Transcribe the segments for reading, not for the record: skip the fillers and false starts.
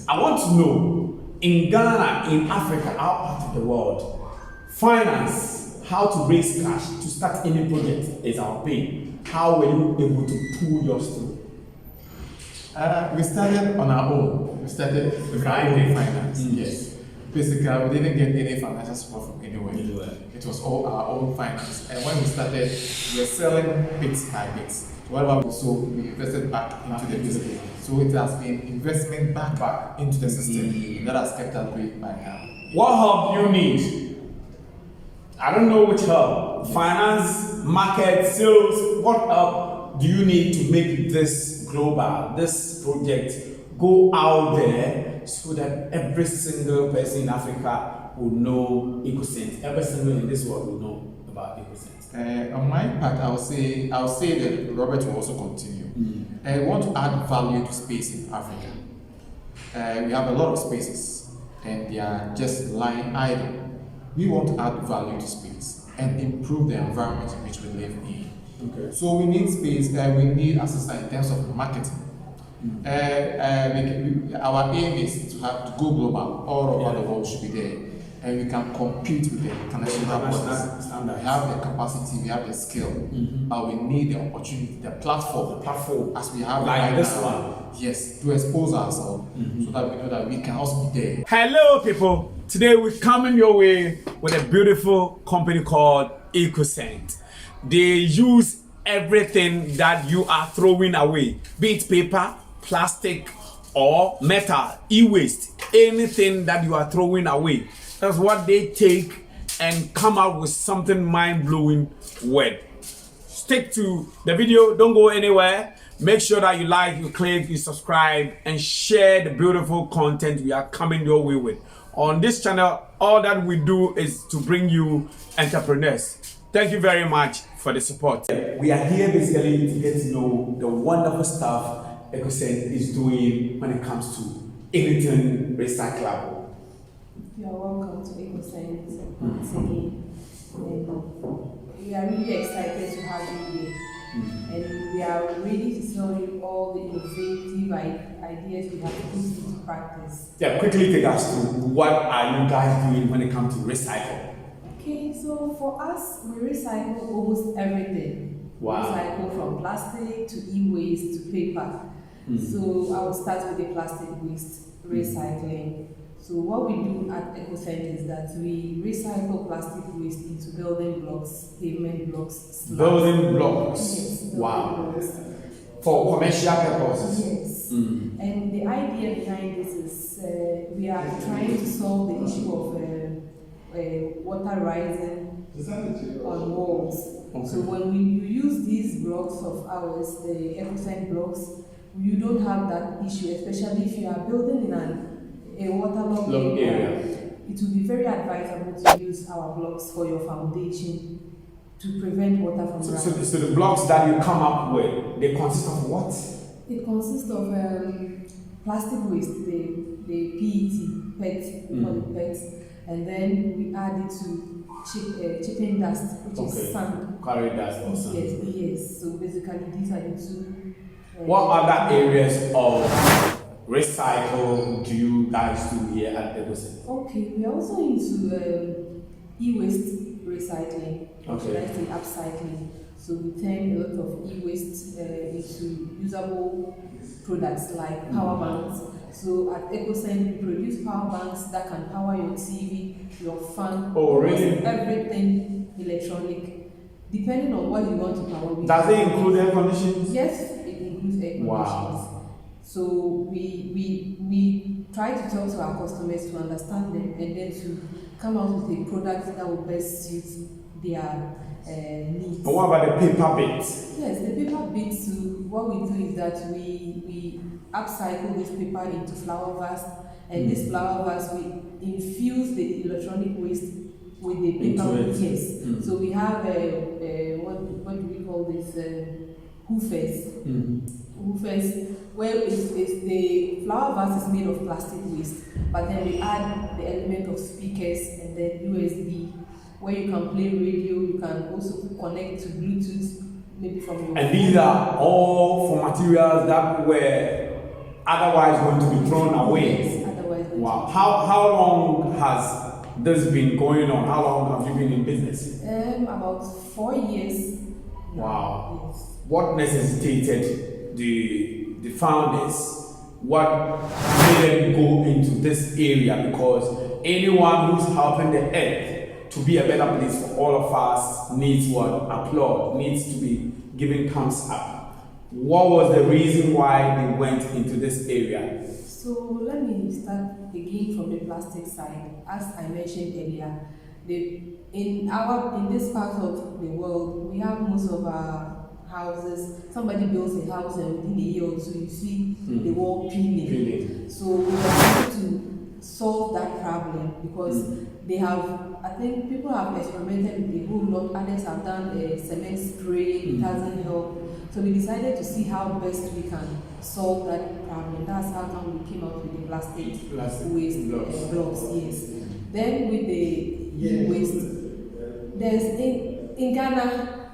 I want to know, in Ghana, in Africa, our part of the world, finance, how to raise cash to start any project is our pain. How were you able to pull yours through? We started on our own. We started with our own finance. Yes. Basically, we didn't get any financial support from anywhere. It was all our own finance. And when we started, we were selling bits by bits. Whatever we sold, we invested back into the business. So it has been investment back into the system that has kept us going by now. What help do you need? I don't know which help. Finance, market, sales. What help do you need to make this global, this project go out there so that every single person in Africa will know Ecocent? Every single in this world will know about Ecocent. On my part, I'll say that Robert will also continue. I want to add value to space in Africa. We have a lot of spaces and they are just lying idle. We want to add value to space and improve the environment in which we live in. Okay. So we need space, we need assistance in terms of marketing. Our aim is to go global. All over the world should be there. And we can compete with the international bodies. We have the capacity, we have the skill, but we need the opportunity, the platform, as we have like right this now. one. Yes, to expose ourselves so that we know that we can also be there. Hello, people. Today we're coming your way with a beautiful company called Ecocent. They use everything that you are throwing away, be it paper, plastic, or metal, e-waste, anything that you are throwing away. That's what they take and come out with something mind-blowing with. Stick to the video, don't go anywhere. Make sure that you like, you click, you subscribe, and share the beautiful content we are coming your way with. On this channel, all that we do is to bring you entrepreneurs. Thank you very much for the support. We are here basically to get to know the wonderful stuff Ecocent is doing when it comes to anything recyclable. You are welcome to Ecocent once again. We are really excited to have you here. And we are ready to tell you all the innovative ideas we have put into practice. Yeah, quickly take us through what are you guys doing when it comes to recycle? Okay, so for us, we recycle almost everything. Wow. We recycle from plastic to e-waste to paper. So I will start with the plastic waste recycling. So what we do at Ecocent is that we recycle plastic waste into building blocks, pavement blocks, slabs. Building blocks. Yes. Wow. Blocks. For commercial purposes. Yes. And the idea behind this is we are trying to solve the issue of water rising on walls. Okay. So when you use these blocks of ours, the Ecocent blocks, you don't have that issue, especially if you are building in a waterlogged area. It will be very advisable to use our blocks for your foundation to prevent water from rising. So the blocks that you come up with, they consist of what? It consists of plastic waste, the PET, PET, and then we add it to chipping dust, which is sand. Carry dust or sand. Yes. So basically, these are the two. What other areas of recycle do you guys do here at Ecocent? Okay, we are also into e-waste recycling, or should I say upcycling. So we turn a lot of e-waste into usable products like power banks. So at Ecocent, we produce power banks that can power your TV, your fan, everything electronic, depending on what you want to power. Does it include air conditioning? Yes, it includes air conditioning. Wow. So we try to talk to our customers to understand them and then to come out with a product that will best suit their needs. But what about the paper bits? Yes, the paper bits. So what we do is that we upcycle this paper into flower vase, and this flower vase we infuse the electronic waste with the paper. Yes. So we have what do we call this? Hoofers. Hoofers. Well, it's the flower vase is made of plastic waste, but then we add the element of speakers and then USB, where you can play radio. You can also connect to Bluetooth, maybe from your. And these are all for materials that were otherwise going to be thrown away. Yes, otherwise going Wow. to How long has this been going on? How long have you been in business? about 4 years. Wow. Yes. What necessitated the founders? What made them go into this area? Because anyone who's helping the earth to be a better place for all of us needs what? Applaud, needs to be given thumbs up. What was the reason why they went into this area? So let me start again from the plastic side. As I mentioned earlier, in this part of the world, we have most of our houses. Somebody builds a house and within a year or two, you see the wall peeling. So we are able to solve that problem because they have. I think people have experimented with a whole lot. Others have done cement spray. It hasn't helped. So we decided to see how best we can solve that problem. That's how come we came out with the plastic waste blocks. Yes. Then with the e-waste, there's in Ghana,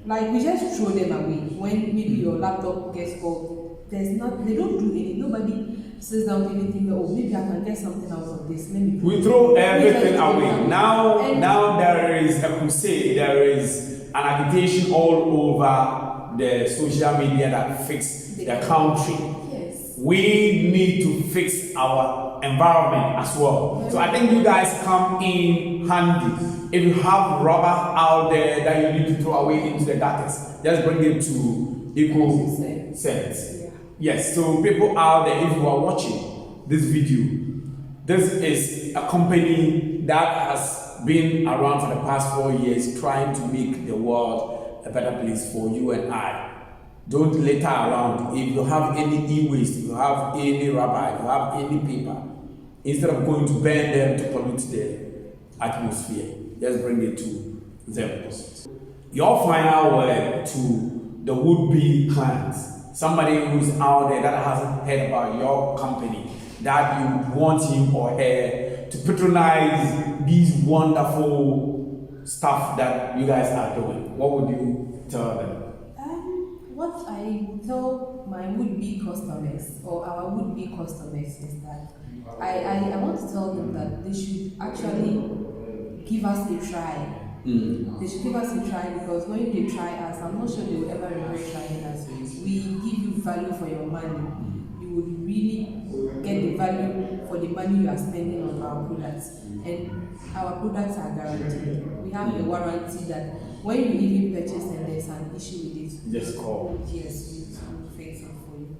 like we just throw them away. When maybe your laptop gets spoiled, they don't do anything. Nobody sits down to even think, oh, maybe I can get something out of this. Let me. We throw everything away. Now there is a crusade. There is an agitation all over the social media that fix the country. Yes. We need to fix our environment as well. So I think you guys come in handy. If you have rubber out there that you need to throw away into the gutters, just bring it to Ecocent. Yeah. Yes, so people out there, if you are watching this video, this is a company that has been around for the past 4 years trying to make the world a better place for you and I. Don't litter around. If you have any e-waste, if you have any rubber, if you have any paper, instead of going to burn them to pollute the atmosphere, just bring it to them. Your final word to the would-be clients, somebody who's out there that hasn't heard about your company, that you want him or her to patronize these wonderful stuff that you guys are doing, what would you tell them? What I would tell my would-be customers or our would-be customers is that I want to tell them that they should actually give us a try. They should give us a try because when they try us, I'm not sure they will ever regret trying us. We give you value for your money. You would really get the value for the money you are spending on our products. And our products are guaranteed. We have a warranty that when you even purchase and there's an issue with it, just call. Yes, we will fix it for you.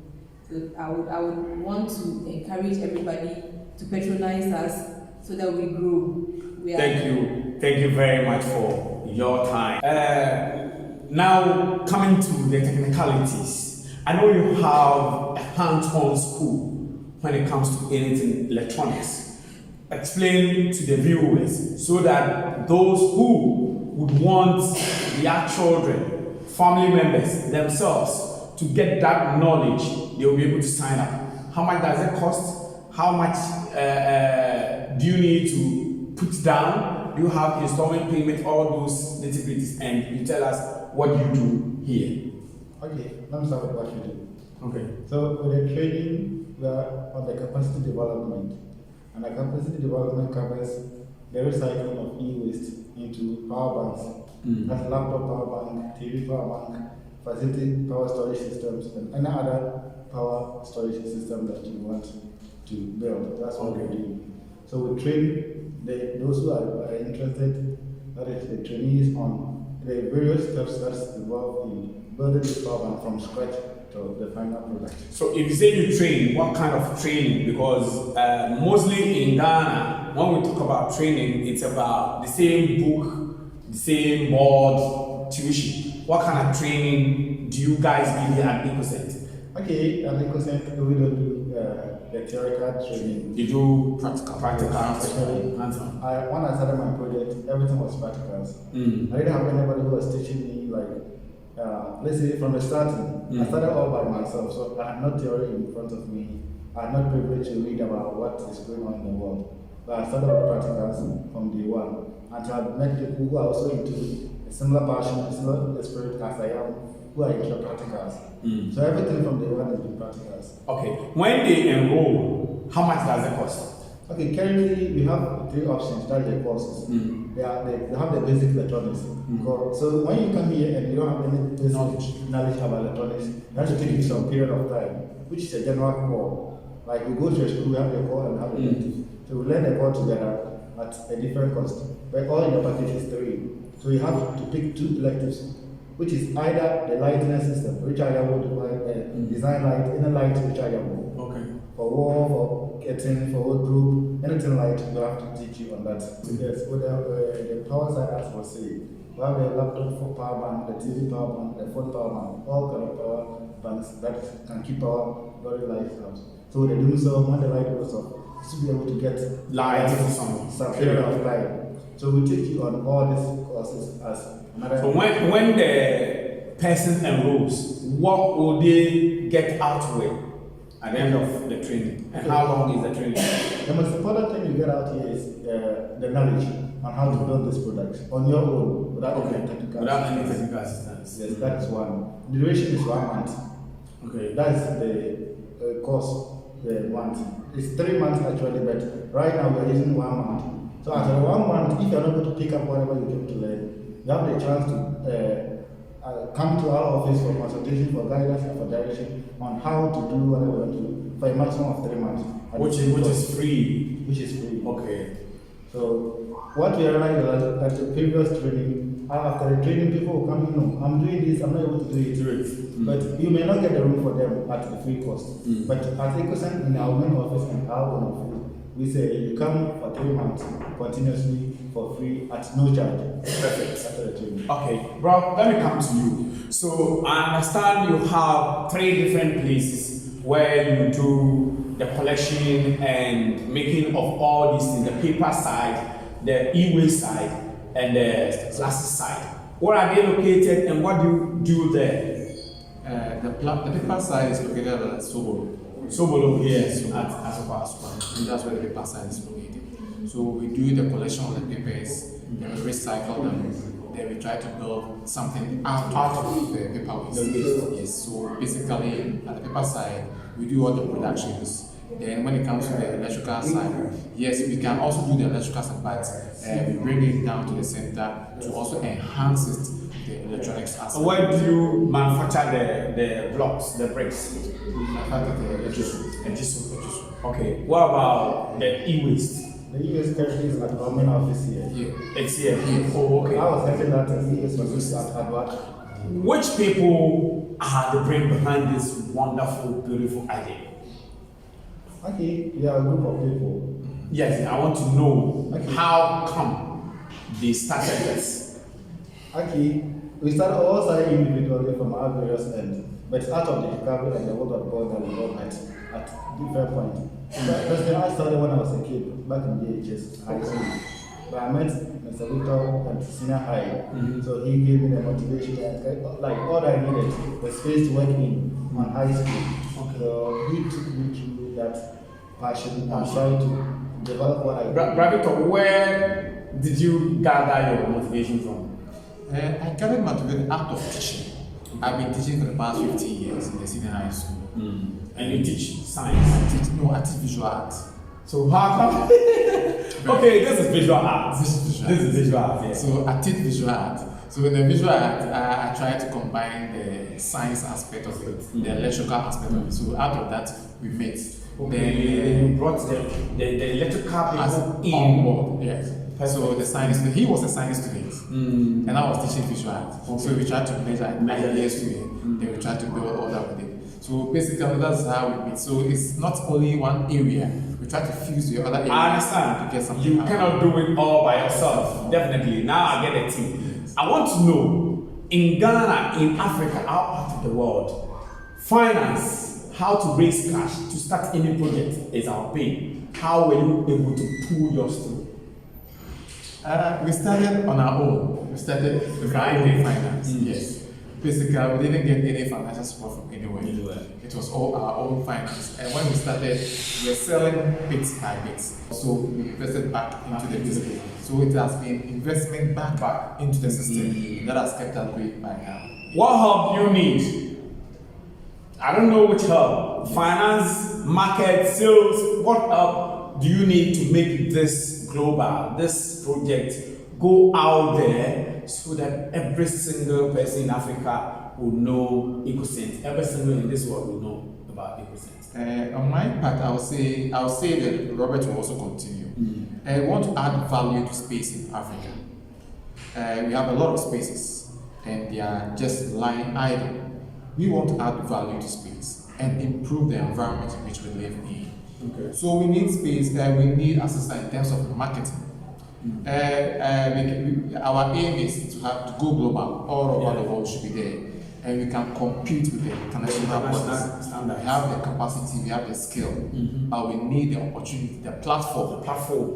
So I would want to encourage everybody to patronize us so that we grow. Thank you very much for your time. Now coming to the technicalities, I know you have a hands-on school when it comes to anything electronics. Explain to the viewers so that those who would want their children, family members, themselves to get that knowledge, they will be able to sign up. How much does it cost? How much do you need to put down? Do you have installment payment? All those nitty-gritties, and you tell us what you do here. Okay, let me start with what we do. Okay. So with the training, we are on the capacity development, and the capacity development covers the recycling of e-waste into power banks. That's laptop power bank, TV power bank, facility power storage systems, and any other power storage system that you want to build. That's what we do. So we train those who are interested, that is the trainees, on the various steps that's involved in building the power bank from scratch to the final product. So if you say you train, what kind of training? Because mostly in Ghana, when we talk about training, it's about the same book, the same board, tuition. What kind of training do you guys give here at Ecocent? Okay, at Ecocent, we don't do the theoretical training. You do practical. Especially, hands-on. When I started my project, everything was practicals. I didn't have anybody who was teaching me, like, let's say from the starting. I started all by myself, so I had no theory in front of me. I had not privilege to read about what is going on in the world. But I started with practicals from day one. Until I met people who are also into a similar passion, a similar spirit as I am who are into practicals. So everything from day one has been practicals. Okay. When they enroll, how much does it cost? Okay, currently we have 3 options, that's the courses. They have the basic electronics. So when you come here and you don't have any basic knowledge about electronics, you have to take it some period of time, which is a general core. Like we go to a school, we have the core and have the elective. So we learn the core together at a different cost. But all in the package is 3. So you have to pick 2 electives, which is either the lighting system, which I will design light, any light which I will. Okay. For wall, for curtain, for wardrobe, anything light, we'll have to teach you on that. Yes, with the power side, as was saying, we have the laptop for power bank, the TV power bank, the phone power bank, all kind of power banks that can keep our very light out. So they do so when the light goes off, to be able to get Light for some period of time. So we take you on all these courses as another. So when the person enrolls, what will they get out with at the end of the training? And how long is the training? The most important thing you get out here is the knowledge on how to build this product on your own without any technical assistance. Yes, that is one. The duration is 1 month. Okay. That is the course, the month. It's 3 months actually, but right now we're using 1 month. So after 1 month, if you're not able to pick up whatever you came to learn, you have the chance to come to our office for consultation, for guidance, and for direction on how to do whatever you want to do for a maximum of 3 months. Which is free. Which is free. Okay. So what we realized is that the previous training, after the training, people will come, I'm doing this, I'm not able to do it. But you may not get the room for them at the free cost. But at Ecocent, in our main office and our own office, we say you come for 3 months continuously for free at no charge. Perfect. After the training. Okay, bro, let me come to you. So I understand you have 3 different places where you do the collection and making of all these things, the paper side, the e-waste side, and the plastic side. Where are they located and what do you do there? The paper side is located at Sobolo. Sobolo, yes, So at Asokwa. and that's where the paper side is located. So we do the collection of the papers, then we recycle them, then we try to build something out of the paper waste. Yes, so basically at the paper side, we do all the productions. Then when it comes to the electrical side, yes, we can also do the electrical side, but we bring it down to the center to also enhance it, the electronics aspect. Where do you manufacture the blocks, the bricks? The electricity. Okay, what about the e-waste? The US currently is at our main office here. Yeah. It's here. Oh, I was thinking that the US was at Adwat. Which people are the brain behind this wonderful, beautiful idea? Okay, we are a group of people. Yes, I want to know Okay. how come they started this. Okay, we started individually from our various ends, but out of the recovery and the word of God that we all met at different points. Personally, I started when I was a kid, back in DHS high school. But I met Mr. Victor at senior high, so he gave me the motivation and like all I needed, the space to work in on high school. So he took me through that passion and tried to develop what I do. Victor, where did you gather your motivation from? I gathered motivated out of teaching. I've been teaching for the past 15 years in the senior high school. And you teach science. I teach visual art. So how come? Okay, this is visual art. This is visual art. Yeah. So I teach visual art. So in the visual art, I try to combine the science aspect of it, the electrical aspect of it. So out of that, we mix. Then you brought the electrical As people on in. board, yes. So the science, he was a science student, and I was teaching visual art. So we tried to measure ideas to it, then we tried to build all that with it. So basically, that's how we meet. So it's not only one area. We try to fuse the other area. I understand. To get something You out. cannot do it all by yourself. Definitely. Now I get the team. I want to know, in Ghana, in Africa, our part of the world, finance, how to raise cash to start any project is our pain. How were you able to pull yours through? We started on our own. We started with our own finance. Yes. Basically, we didn't get any financial support from anywhere. It was all our own finance. And when we started, we were selling bits by bits. So we invested back into the business. So it has been investment back into the system that has kept us going by now. What help do you need? I don't know which help. Finance, market, sales. What help do you need to make this global, this project go out there so that every single person in Africa will know Ecocent? Every single in this world will know about Ecocent. On my part, I'll say that Robert will also continue. We want to add value to space in Africa. We have a lot of spaces, and they are just lying idle. We want to add value to space and improve the environment in which we live in. Okay. So we need space. We need assistance in terms of marketing. Our aim is to go global. All over the world should be there, and we can compete with the international bodies. We have the capacity, we have the skill, but we need the opportunity, the platform,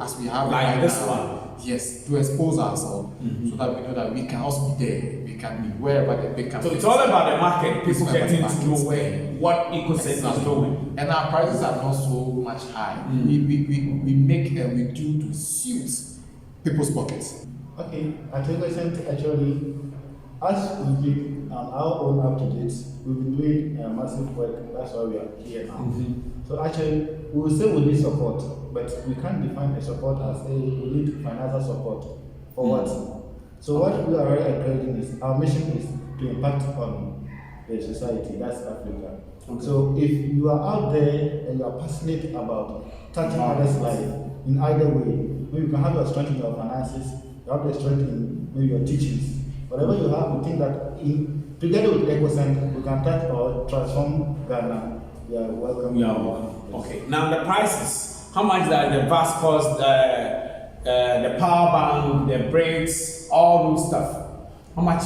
as we have like right this now. one. Yes, to expose ourselves so that we know that we can also be there. We can be wherever the big So companies. it's all about the market. People It's about getting the to know market. what Ecocent is doing. And our prices are not so much high. We make and we do to suit people's pockets. Okay, at Ecocent, actually, as we keep our own up to date, we've been doing massive work. That's why we are here now. So actually, we will say we need support, but we can't define the support as we need financial support for what. So what we are very encouraging is our mission is to impact on the society. That's Africa. Okay. So if you are out there and you are passionate about touching others' life in either way, maybe you can have your strength in your finances, you have the strength in maybe your teachings. Whatever you have, we think that together with Ecocent, we can touch or transform Ghana. We are welcome. Okay. Now the prices. How much does the vase cost? The power bank, the brakes, all those stuff. How much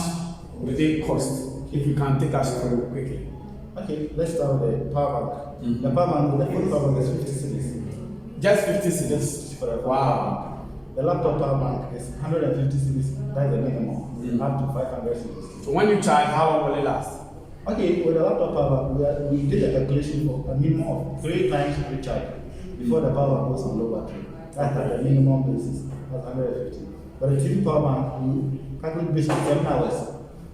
do they cost? If you can take us through quickly. Okay, let's start with the power bank. The power bank, the full power bank is 50 cedis. Just 50 cedis. For the Wow. The laptop power bank is 150 cedis. That's the minimum. Up to 500 cedis. So when you charge, how long will it last? Okay, with the laptop power bank, we did a calculation for a minimum of 3 times recharge before the power bank goes on low battery. That's at the minimum basis. That's 150. But the TV power bank, we calculate based on 7 hours.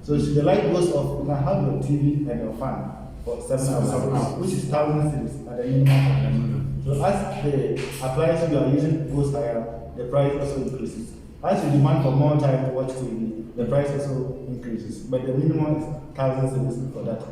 So if the light goes off, you can have your TV and your fan for 7 hours, which is 1,000 cedis at the minimum. So as the appliance you are using goes higher, the price also increases. As you demand for more time to watch TV, the price also increases. But the minimum is 1,000 cedis for that.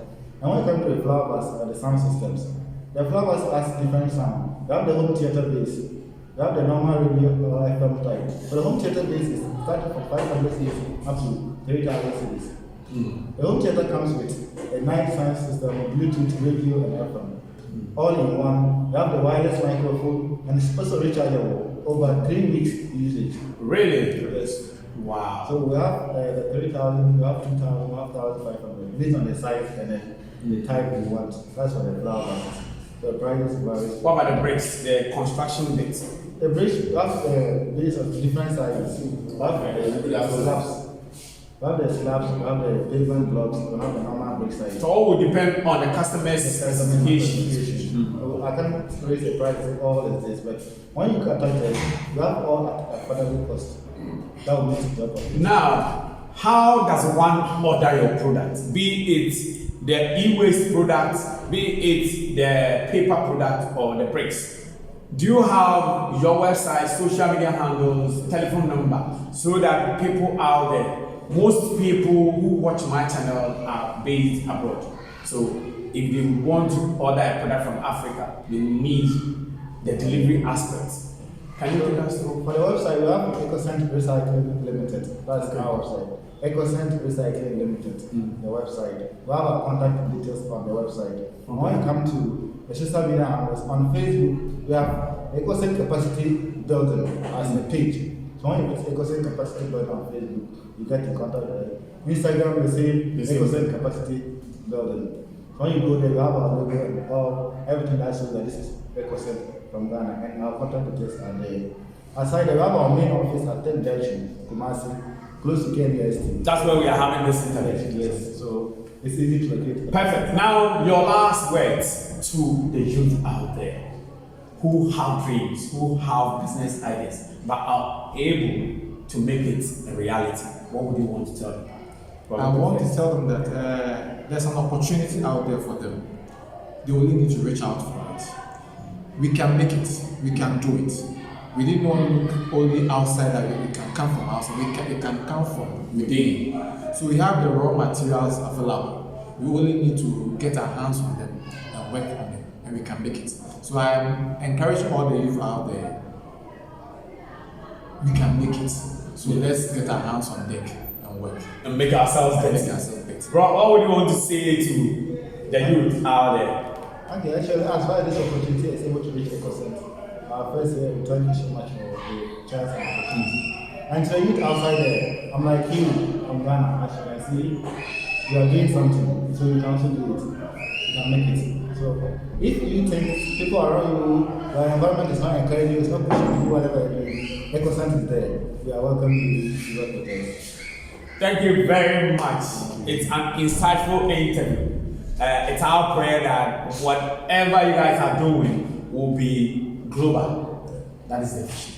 And when you come to the flower bus or the sound systems, the flower bus has different sound. You have the home theater base, you have the normal radio or FM type. But the home theater base is starting from 500 cedis up to 3,000 cedis. The home theater comes with a nice sound system, Bluetooth, radio, and FM. All in one. You have the wireless microphone, and it's also rechargeable over 3 weeks usage. Really? Yes. Wow. So we have the 3,000, we have 2,000, we have 1,500, based on the size and then the type we want. That's for the flower banks. The prices vary. What about the bricks, the construction bits? The bridge, we have base of different sizes. We have the slabs. We have the slabs, we have the pavement blocks, we have the normal brick size. So all will depend on the customer's specifications. I can't raise the price of all of this, but when you can touch it, you have all at affordable cost. That will make it job. Now, how does one order your product? Be it the e-waste product, be it the paper product or the bricks. Do you have your website, social media handles, telephone number, so that people out there, most people who watch my channel are based abroad. So if they want to order a product from Africa, they need the delivery aspects. Can you take us through? For the website, we have Ecocent Recycling Limited. That's our website. Ecocent Recycling Limited, the website. We have our contact details on the website. When you come to the social media handles, on Facebook, we have Ecocent Capacity Building as a page. So when you put Ecocent Capacity Building on Facebook, you get in contact with it. Instagram, the same Ecocent Capacity Building. So when you go there, you have our logo and all, everything that shows that this is Ecocent from Ghana, and our contact details are there. Aside, we have our main office at 10 Junction, Kumasi, close to KNST. That's where we are having this interview. Yes, so it's easy to locate. Perfect. Now, your last words to the youth out there who have dreams, who have business ideas, but are able to make it a reality. What would you want to tell them? I want to tell them that there's an opportunity out there for them. They only need to reach out for it. We can make it. We can do it. We did not look only outside that it can come from outside. It can come from within. So we have the raw materials available. We only need to get our hands on them and work on them, and we can make it. So I'm encouraging all the youth out there. We can make it. So let's get our hands on deck and work. And make ourselves better. Make ourselves better. Bro, what would you want to say to the youth out there? Okay, actually, as far as this opportunity is able to reach Ecocent, first, we thank you so much for the chance and opportunity. And to the youth outside there, I'm like you from Ghana, actually. I see you are doing something, so you can also do it. You can make it. So, if you think people around you, your environment is not encouraging you, it's not pushing you to do whatever you're doing, Ecocent is there. We are welcoming you to work with us. Thank you very much. It's an insightful interview. It's our prayer that whatever you guys are doing will be global. That is the vision.